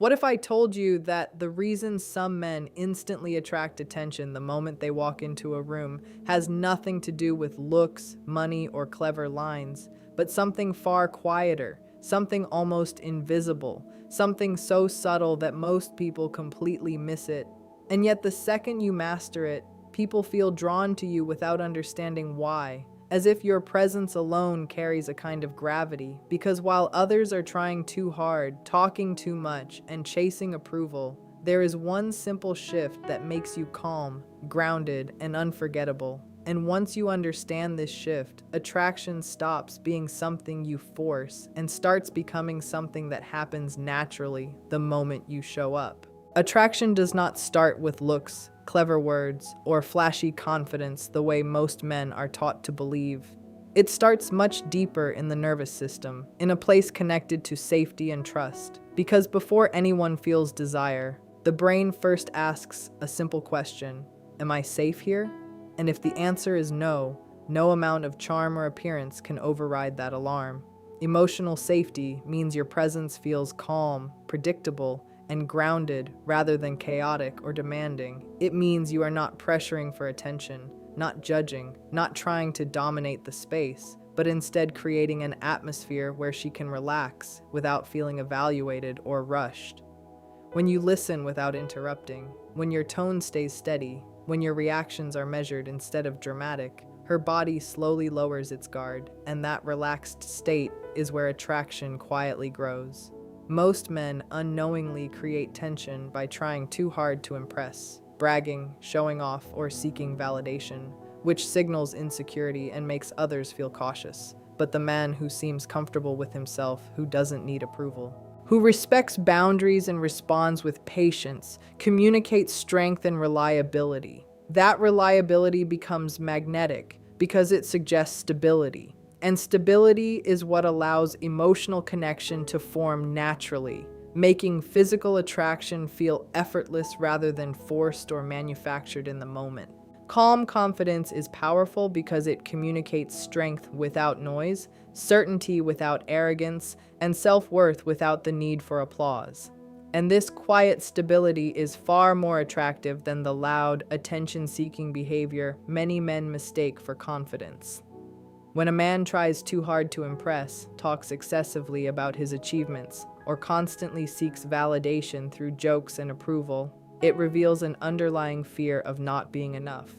What if I told you that the reason some men instantly attract attention the moment they walk into a room has nothing to do with looks, money, or clever lines, but something far quieter, something almost invisible, something so subtle that most people completely miss it. And yet, the second you master it, people feel drawn to you without understanding why, as if your presence alone carries a kind of gravity, because while others are trying too hard, talking too much, and chasing approval, there is one simple shift that makes you calm, grounded, and unforgettable. And once you understand this shift, attraction stops being something you force and starts becoming something that happens naturally the moment you show up. Attraction does not start with looks, clever words, or flashy confidence the way most men are taught to believe. It starts much deeper in the nervous system, in a place connected to safety and trust. Because before anyone feels desire, the brain first asks a simple question: am I safe here? And if the answer is no, no amount of charm or appearance can override that alarm. Emotional safety means your presence feels calm, predictable, and grounded rather than chaotic or demanding. It means you are not pressuring for attention, not judging, not trying to dominate the space, but instead creating an atmosphere where she can relax without feeling evaluated or rushed. When you listen without interrupting, when your tone stays steady, when your reactions are measured instead of dramatic, her body slowly lowers its guard, and that relaxed state is where attraction quietly grows. Most men unknowingly create tension by trying too hard to impress, bragging, showing off, or seeking validation, which signals insecurity and makes others feel cautious. But the man who seems comfortable with himself, who doesn't need approval, who respects boundaries and responds with patience, communicates strength and reliability. That reliability becomes magnetic because it suggests stability. And stability is what allows emotional connection to form naturally, making physical attraction feel effortless rather than forced or manufactured in the moment. Calm confidence is powerful because it communicates strength without noise, certainty without arrogance, and self-worth without the need for applause. And this quiet stability is far more attractive than the loud, attention-seeking behavior many men mistake for confidence. When a man tries too hard to impress, talks excessively about his achievements, or constantly seeks validation through jokes and approval, it reveals an underlying fear of not being enough.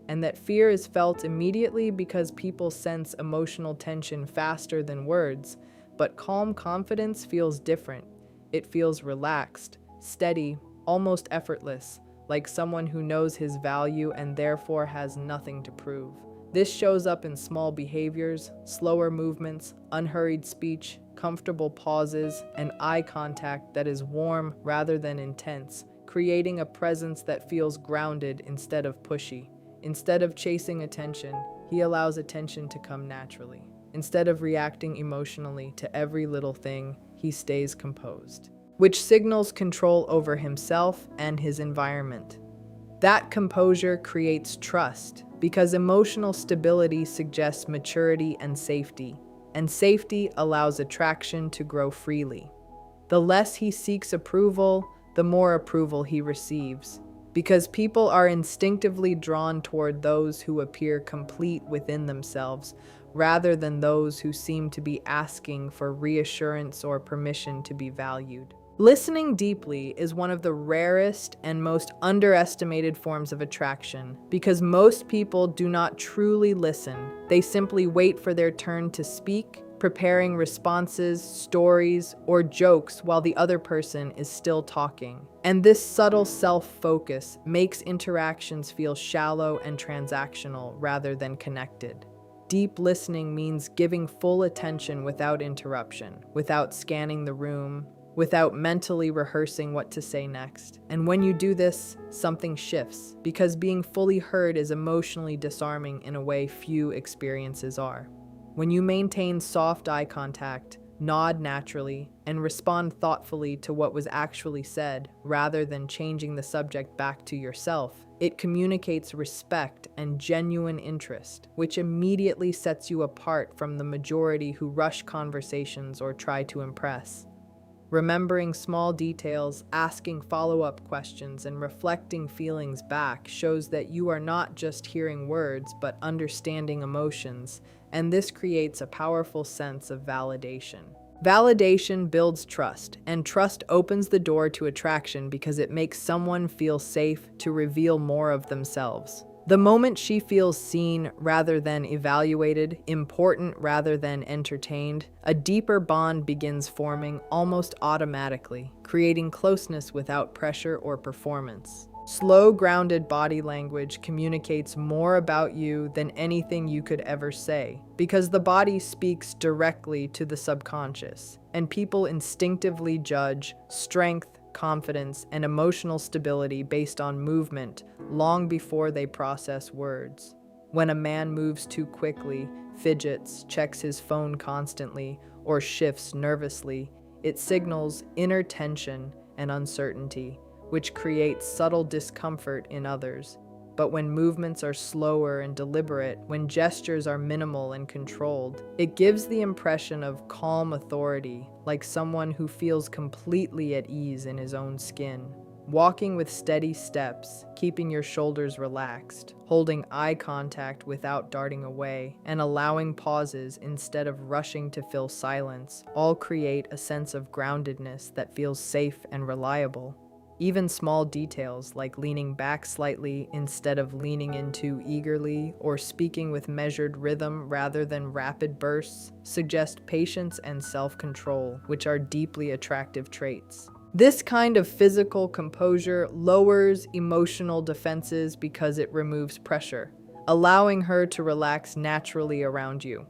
And that fear is felt immediately because people sense emotional tension faster than words, but calm confidence feels different. It feels relaxed, steady, almost effortless, like someone who knows his value and therefore has nothing to prove. This shows up in small behaviors, slower movements, unhurried speech, comfortable pauses, and eye contact that is warm rather than intense, creating a presence that feels grounded instead of pushy. Instead of chasing attention, he allows attention to come naturally. Instead of reacting emotionally to every little thing, he stays composed, which signals control over himself and his environment. That composure creates trust, because emotional stability suggests maturity and safety allows attraction to grow freely. The less he seeks approval, the more approval he receives, because people are instinctively drawn toward those who appear complete within themselves, rather than those who seem to be asking for reassurance or permission to be valued. Listening deeply is one of the rarest and most underestimated forms of attraction because most people do not truly listen. They simply wait for their turn to speak, preparing responses, stories, or jokes while the other person is still talking. And this subtle self-focus makes interactions feel shallow and transactional rather than connected. Deep listening means giving full attention without interruption, without scanning the room, without mentally rehearsing what to say next. And when you do this, something shifts, because being fully heard is emotionally disarming in a way few experiences are. When you maintain soft eye contact, nod naturally, and respond thoughtfully to what was actually said, rather than changing the subject back to yourself, it communicates respect and genuine interest, which immediately sets you apart from the majority who rush conversations or try to impress. Remembering small details, asking follow-up questions, and reflecting feelings back shows that you are not just hearing words, but understanding emotions, and this creates a powerful sense of validation. Validation builds trust, and trust opens the door to attraction because it makes someone feel safe to reveal more of themselves. The moment she feels seen rather than evaluated, important rather than entertained, a deeper bond begins forming almost automatically, creating closeness without pressure or performance. Slow, grounded body language communicates more about you than anything you could ever say, because the body speaks directly to the subconscious, and people instinctively judge strength, confidence, and emotional stability based on movement long before they process words. When a man moves too quickly, fidgets, checks his phone constantly, or shifts nervously, it signals inner tension and uncertainty, which creates subtle discomfort in others. But when movements are slower and deliberate, when gestures are minimal and controlled, it gives the impression of calm authority, like someone who feels completely at ease in his own skin. Walking with steady steps, keeping your shoulders relaxed, holding eye contact without darting away, and allowing pauses instead of rushing to fill silence, all create a sense of groundedness that feels safe and reliable. Even small details like leaning back slightly instead of leaning in too eagerly, or speaking with measured rhythm rather than rapid bursts, suggest patience and self-control, which are deeply attractive traits. This kind of physical composure lowers emotional defenses because it removes pressure, allowing her to relax naturally around you.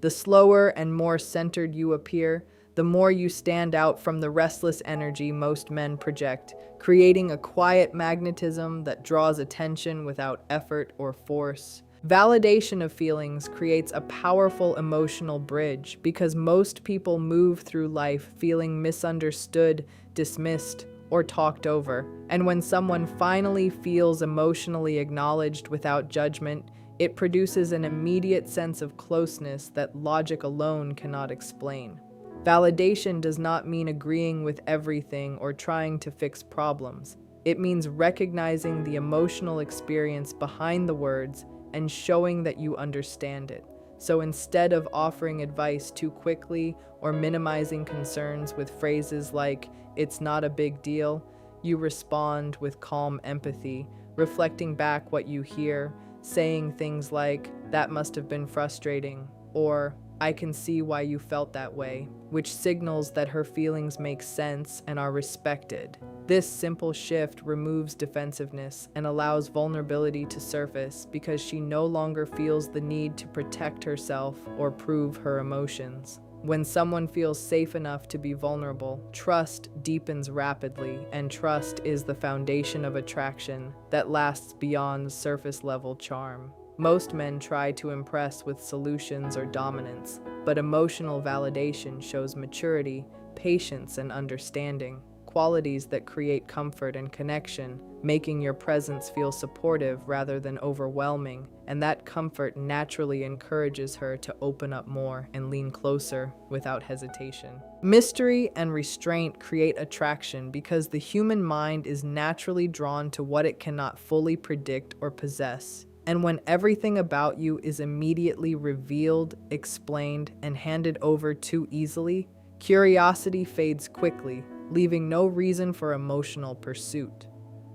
The slower and more centered you appear, the more you stand out from the restless energy most men project, creating a quiet magnetism that draws attention without effort or force. Validation of feelings creates a powerful emotional bridge because most people move through life feeling misunderstood, dismissed, or talked over. And when someone finally feels emotionally acknowledged without judgment, it produces an immediate sense of closeness that logic alone cannot explain. Validation does not mean agreeing with everything or trying to fix problems. It means recognizing the emotional experience behind the words and showing that you understand it. So instead of offering advice too quickly or minimizing concerns with phrases like, "It's not a big deal," you respond with calm empathy, reflecting back what you hear, saying things like, "That must have been frustrating," or "I can see why you felt that way," which signals that her feelings make sense and are respected. This simple shift removes defensiveness and allows vulnerability to surface because she no longer feels the need to protect herself or prove her emotions. When someone feels safe enough to be vulnerable, trust deepens rapidly, and trust is the foundation of attraction that lasts beyond surface-level charm. Most men try to impress with solutions or dominance, but emotional validation shows maturity, patience, and understanding, qualities that create comfort and connection, making your presence feel supportive rather than overwhelming, and that comfort naturally encourages her to open up more and lean closer without hesitation. Mystery and restraint create attraction because the human mind is naturally drawn to what it cannot fully predict or possess. And when everything about you is immediately revealed, explained, and handed over too easily, curiosity fades quickly, leaving no reason for emotional pursuit.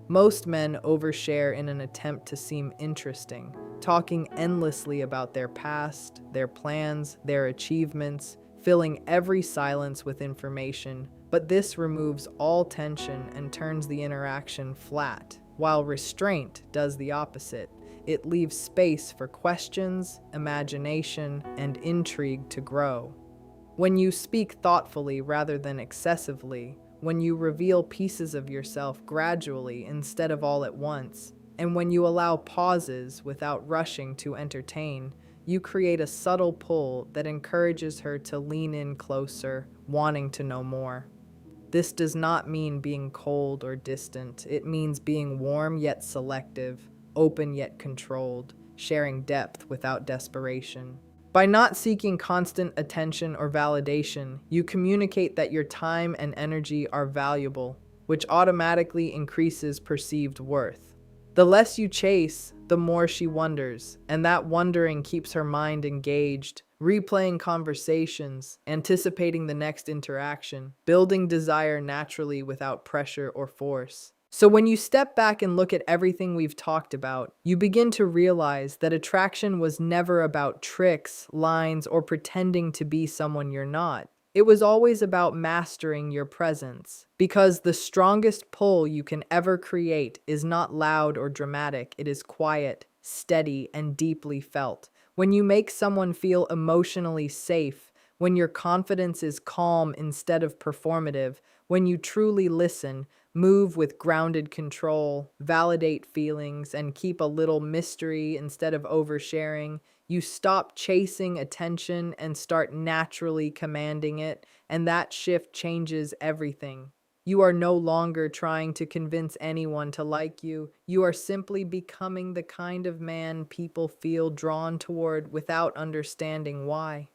Most men overshare in an attempt to seem interesting, talking endlessly about their past, their plans, their achievements, filling every silence with information, but this removes all tension and turns the interaction flat, while restraint does the opposite. It leaves space for questions, imagination, and intrigue to grow. When you speak thoughtfully rather than excessively, when you reveal pieces of yourself gradually instead of all at once, and when you allow pauses without rushing to entertain, you create a subtle pull that encourages her to lean in closer, wanting to know more. This does not mean being cold or distant. It means being warm yet selective, open yet controlled, sharing depth without desperation. By not seeking constant attention or validation, you communicate that your time and energy are valuable, which automatically increases perceived worth. The less you chase, the more she wonders, and that wondering keeps her mind engaged, replaying conversations, anticipating the next interaction, building desire naturally without pressure or force. So when you step back and look at everything we've talked about, you begin to realize that attraction was never about tricks, lines, or pretending to be someone you're not. It was always about mastering your presence, because the strongest pull you can ever create is not loud or dramatic, it is quiet, steady, and deeply felt. When you make someone feel emotionally safe, when your confidence is calm instead of performative, when you truly listen, move with grounded control, validate feelings, and keep a little mystery instead of oversharing, you stop chasing attention and start naturally commanding it, and that shift changes everything. You are no longer trying to convince anyone to like you. You are simply becoming the kind of man people feel drawn toward without understanding why.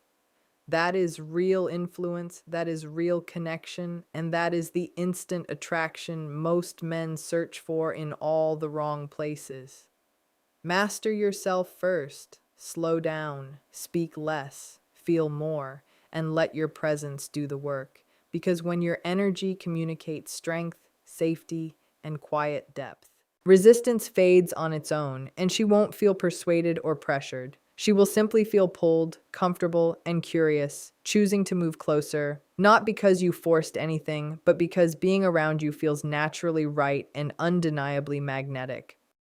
That is real influence, that is real connection, and that is the instant attraction most men search for in all the wrong places. Master yourself first. Slow down, speak less, feel more, and let your presence do the work. Because when your energy communicates strength, safety, and quiet depth, resistance fades on its own, and she won't feel persuaded or pressured. She will simply feel pulled, comfortable, and curious, choosing to move closer, not because you forced anything, but because being around you feels naturally right and undeniably magnetic.